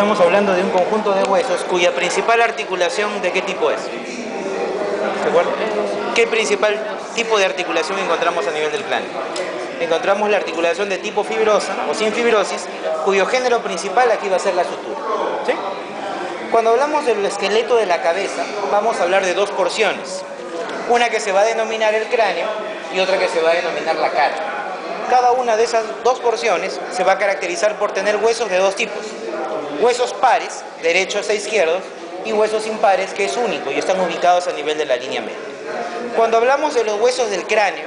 Estamos hablando de un conjunto de huesos cuya principal articulación, ¿de qué tipo es? ¿De acuerdo? ¿Qué principal tipo de articulación encontramos a nivel del cráneo? Encontramos la articulación de tipo fibrosa o sin fibrosis, cuyo género principal aquí va a ser la sutura. ¿Sí? Cuando hablamos del esqueleto de la cabeza, vamos a hablar de dos porciones. Una que se va a denominar el cráneo y otra que se va a denominar la cara. Cada una de esas dos porciones se va a caracterizar por tener huesos de dos tipos. Huesos pares, derechos e izquierdos, y huesos impares, que es único y están ubicados a nivel de la línea media. Cuando hablamos de los huesos del cráneo,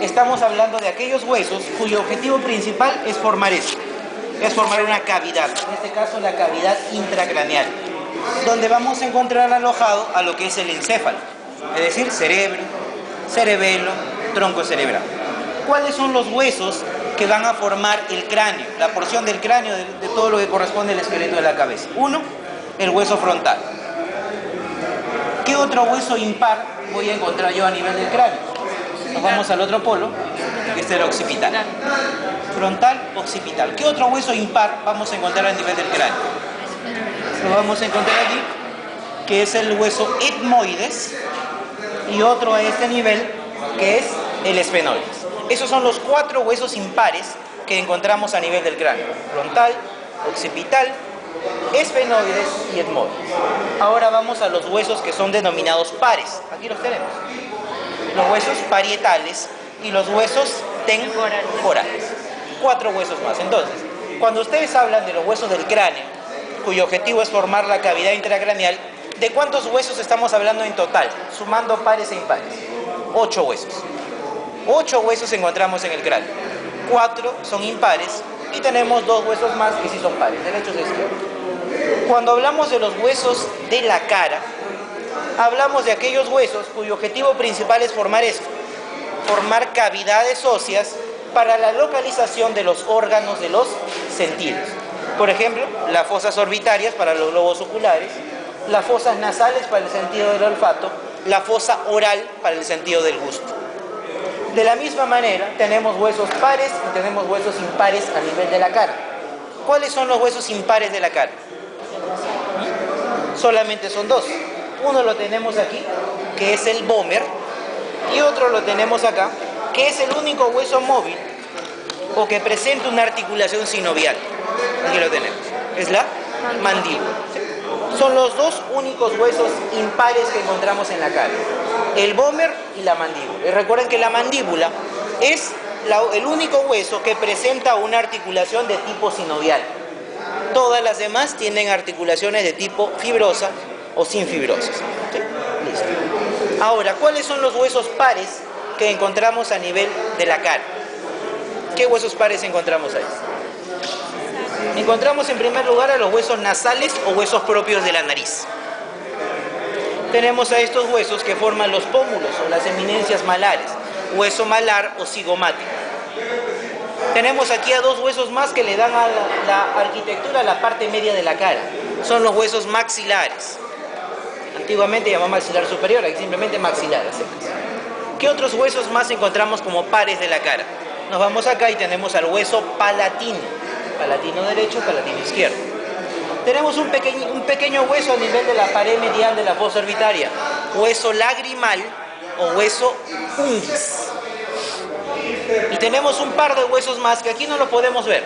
estamos hablando de aquellos huesos cuyo objetivo principal es formar esto. Es formar una cavidad, en este caso la cavidad intracraneal, donde vamos a encontrar alojado a lo que es el encéfalo, es decir, cerebro, cerebelo, tronco cerebral. ¿Cuáles son los huesos que van a formar el cráneo, la porción del cráneo de todo lo que corresponde al esqueleto de la cabeza? Uno, el hueso frontal. ¿Qué otro hueso impar voy a encontrar yo a nivel del cráneo? Nos vamos al otro polo, que es el occipital. Frontal, occipital. ¿Qué otro hueso impar vamos a encontrar a nivel del cráneo? Lo vamos a encontrar aquí, que es el hueso etmoides, y otro a este nivel, que es el esfenoides. Esos son los cuatro huesos impares que encontramos a nivel del cráneo: frontal, occipital, esfenoides y etmoides. Ahora vamos a los huesos que son denominados pares. Aquí los tenemos. Los huesos parietales y los huesos temporales. Cuatro huesos más. Entonces, cuando ustedes hablan de los huesos del cráneo, cuyo objetivo es formar la cavidad intracraneal, ¿de cuántos huesos estamos hablando en total, sumando pares e impares? 8 huesos. 8 huesos encontramos en el cráneo. 4 son impares y tenemos 2 huesos más que sí son pares, derechos e izquierdos. Cuando hablamos de los huesos de la cara, hablamos de aquellos huesos cuyo objetivo principal es formar esto: formar cavidades óseas para la localización de los órganos de los sentidos. Por ejemplo, las fosas orbitarias para los globos oculares, las fosas nasales para el sentido del olfato, la fosa oral para el sentido del gusto. De la misma manera, tenemos huesos pares y tenemos huesos impares a nivel de la cara. ¿Cuáles son los huesos impares de la cara? Solamente son dos. Uno lo tenemos aquí, que es el vómer, y otro lo tenemos acá, que es el único hueso móvil o que presenta una articulación sinovial. Aquí lo tenemos. Es la mandíbula. Son los dos únicos huesos impares que encontramos en la cara: el vómer y la mandíbula. Y recuerden que la mandíbula es el único hueso que presenta una articulación de tipo sinovial. Todas las demás tienen articulaciones de tipo fibrosa o sin fibrosas. ¿Sí? Listo. Ahora, ¿cuáles son los huesos pares que encontramos a nivel de la cara? ¿Qué huesos pares encontramos ahí? Encontramos en primer lugar a los huesos nasales o huesos propios de la nariz. Tenemos a estos huesos que forman los pómulos o las eminencias malares, hueso malar o cigomático. Tenemos aquí a dos huesos más que le dan a la arquitectura a la parte media de la cara. Son los huesos maxilares. Antiguamente llamaba maxilar superior, aquí simplemente maxilar. ¿Qué otros huesos más encontramos como pares de la cara? Nos vamos acá y tenemos al hueso palatino. Palatino derecho, palatino izquierdo. Tenemos un pequeño hueso a nivel de la pared medial de la fosa orbitaria, hueso lagrimal o hueso ungis. Y tenemos un par de huesos más que aquí no lo podemos ver,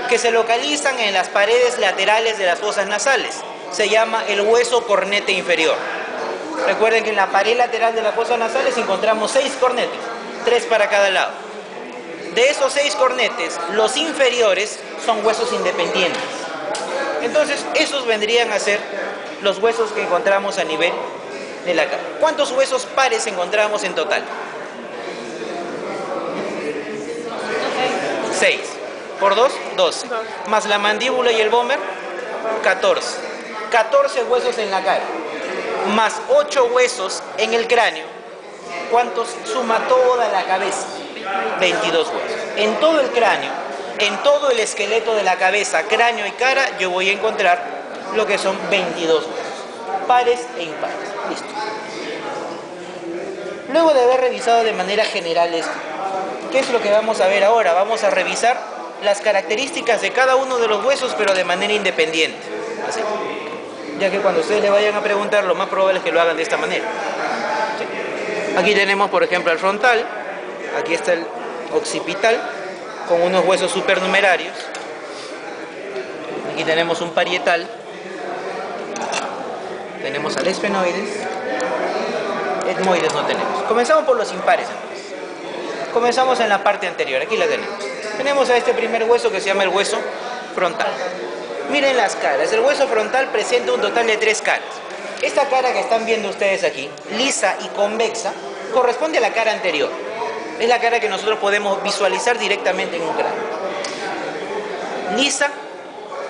que se localizan en las paredes laterales de las fosas nasales. Se llama el hueso cornete inferior. Recuerden que en la pared lateral de las fosas nasales encontramos 6 cornetes, 3 para cada lado. De esos 6 cornetes, los inferiores son huesos independientes. Entonces, esos vendrían a ser los huesos que encontramos a nivel de la cara. ¿Cuántos huesos pares encontramos en total? 6. ¿Por 2? 12. Más la mandíbula y el vómer, 14. 14 huesos en la cara. Más 8 huesos en el cráneo. ¿Cuántos suma toda la cabeza? 22 huesos. En todo el cráneo, en todo el esqueleto de la cabeza, cráneo y cara, yo voy a encontrar lo que son 22 huesos, pares e impares. Listo. Luego de haber revisado de manera general esto, ¿qué es lo que vamos a ver ahora? Vamos a revisar las características de cada uno de los huesos, pero de manera independiente. Así. Ya que cuando ustedes le vayan a preguntar, lo más probable es que lo hagan de esta manera. ¿Sí? Aquí tenemos, por ejemplo, el frontal. Aquí está el occipital, con unos huesos supernumerarios. Aquí tenemos un parietal. Tenemos al esfenoides. Etmoides no tenemos. Comenzamos por los impares entonces. Comenzamos en la parte anterior, aquí la tenemos. Tenemos a este primer hueso que se llama el hueso frontal. Miren las caras. El hueso frontal presenta un total de 3 caras. Esta cara que están viendo ustedes aquí, lisa y convexa, corresponde a la cara anterior. Es la cara que nosotros podemos visualizar directamente en un cráneo. Lisa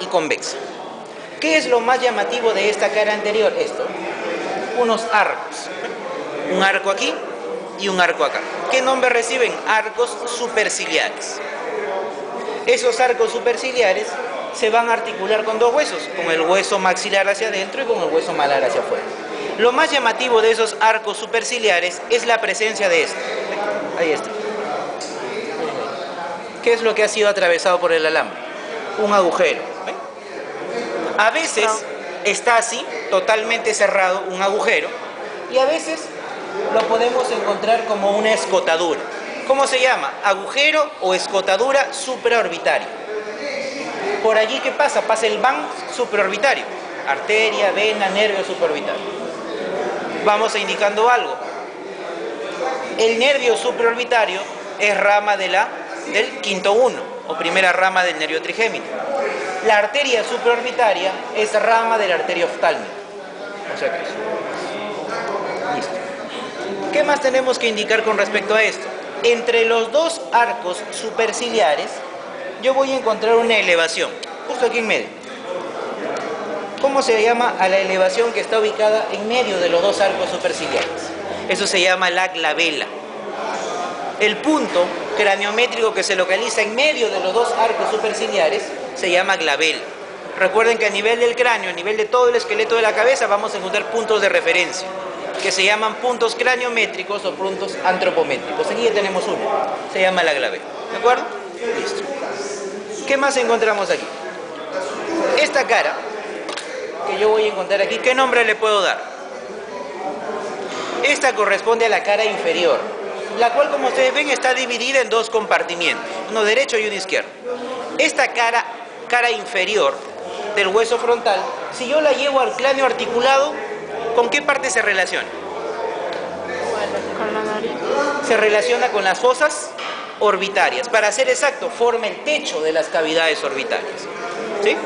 y convexa. ¿Qué es lo más llamativo de esta cara anterior? Esto. Unos arcos. Un arco aquí y un arco acá. ¿Qué nombre reciben? Arcos superciliares. Esos arcos superciliares se van a articular con 2 huesos, con el hueso maxilar hacia adentro y con el hueso malar hacia afuera. Lo más llamativo de esos arcos superciliares es la presencia de esto. Ahí está. ¿Qué es lo que ha sido atravesado por el alambre? Un agujero. A veces está así, totalmente cerrado, un agujero, y a veces lo podemos encontrar como una escotadura. ¿Cómo se llama? Agujero o escotadura supraorbitaria. Por allí, ¿qué pasa? Pasa el van supraorbitario. Arteria, vena, nervio supraorbitario. Vamos indicando algo. El nervio supraorbitario es rama del quinto uno, o primera rama del nervio trigémino. La arteria supraorbitaria es rama de la arteria oftálmica. O sea que eso. Listo. ¿Qué más tenemos que indicar con respecto a esto? Entre los 2 arcos superciliares, yo voy a encontrar una elevación, justo aquí en medio. ¿Cómo se llama a la elevación que está ubicada en medio de los 2 arcos superciliares? Eso se llama la glabela. El punto craniométrico que se localiza en medio de los 2 arcos superciliares se llama glabela. Recuerden que a nivel del cráneo, a nivel de todo el esqueleto de la cabeza, vamos a encontrar puntos de referencia, que se llaman puntos craniométricos o puntos antropométricos. Aquí ya tenemos uno, se llama la glabela. ¿De acuerdo? Listo. ¿Qué más encontramos aquí? Esta cara, que yo voy a encontrar aquí, ¿qué nombre le puedo dar? Esta corresponde a la cara inferior, la cual, como ustedes ven, está dividida en 2 compartimientos, uno derecho y uno izquierdo. Esta cara inferior del hueso frontal, si yo la llevo al cráneo articulado, ¿con qué parte se relaciona? Con la nariz. Se relaciona con las fosas orbitarias. Para ser exacto, forma el techo de las cavidades orbitarias. ¿Sí?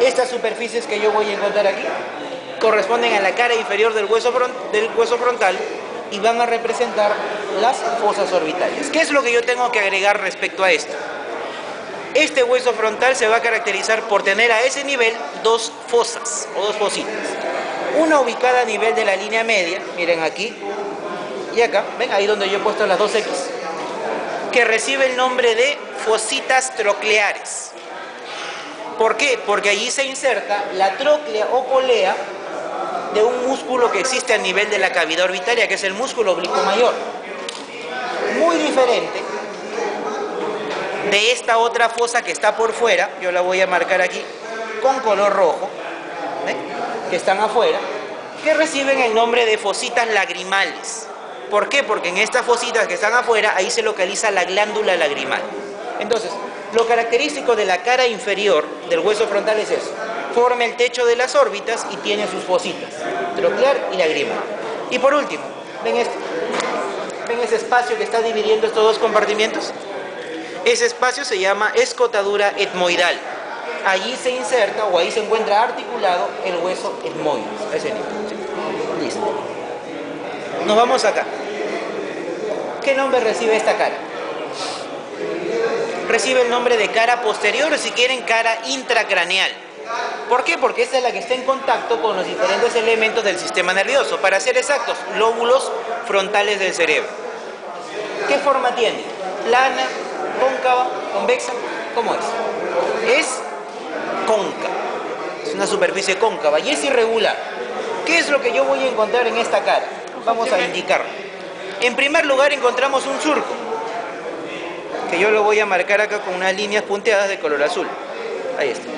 Estas superficies que yo voy a encontrar aquí corresponden a la cara inferior del hueso frontal y van a representar las fosas orbitarias. ¿Qué es lo que yo tengo que agregar respecto a esto? Este hueso frontal se va a caracterizar por tener a ese nivel 2 fosas o 2 fositas. Una ubicada a nivel de la línea media, miren aquí y acá, ven ahí donde yo he puesto las 2X, que recibe el nombre de fositas trocleares. ¿Por qué? Porque allí se inserta la tróclea o polea de un músculo que existe a nivel de la cavidad orbitaria, que es el músculo oblicuo mayor. Muy diferente de esta otra fosa que está por fuera, yo la voy a marcar aquí con color rojo, ¿ven? Que están afuera, que reciben el nombre de fositas lagrimales. ¿Por qué? Porque en estas fositas que están afuera, ahí se localiza la glándula lagrimal. Entonces, lo característico de la cara inferior del hueso frontal es eso. Forma el techo de las órbitas y tiene sus fositas, troclear y lagrimal. Y por último, ¿ven esto? ¿Ven ese espacio que está dividiendo estos 2 compartimientos? Ese espacio se llama escotadura etmoidal. Allí se inserta o ahí se encuentra articulado el hueso etmoides, a ese nivel. ¿Sí? Listo. Nos vamos acá. ¿Qué nombre recibe esta cara? Recibe el nombre de cara posterior, o si quieren, cara intracraneal. ¿Por qué? Porque esta es la que está en contacto con los diferentes elementos del sistema nervioso. Para ser exactos, lóbulos frontales del cerebro. ¿Qué forma tiene? Plana, cóncava, convexa. ¿Cómo es? Es cóncava. Es una superficie cóncava y es irregular. ¿Qué es lo que yo voy a encontrar en esta cara? Vamos a indicarlo. En primer lugar encontramos un surco. que yo lo voy a marcar acá con unas líneas punteadas de color azul. Ahí está.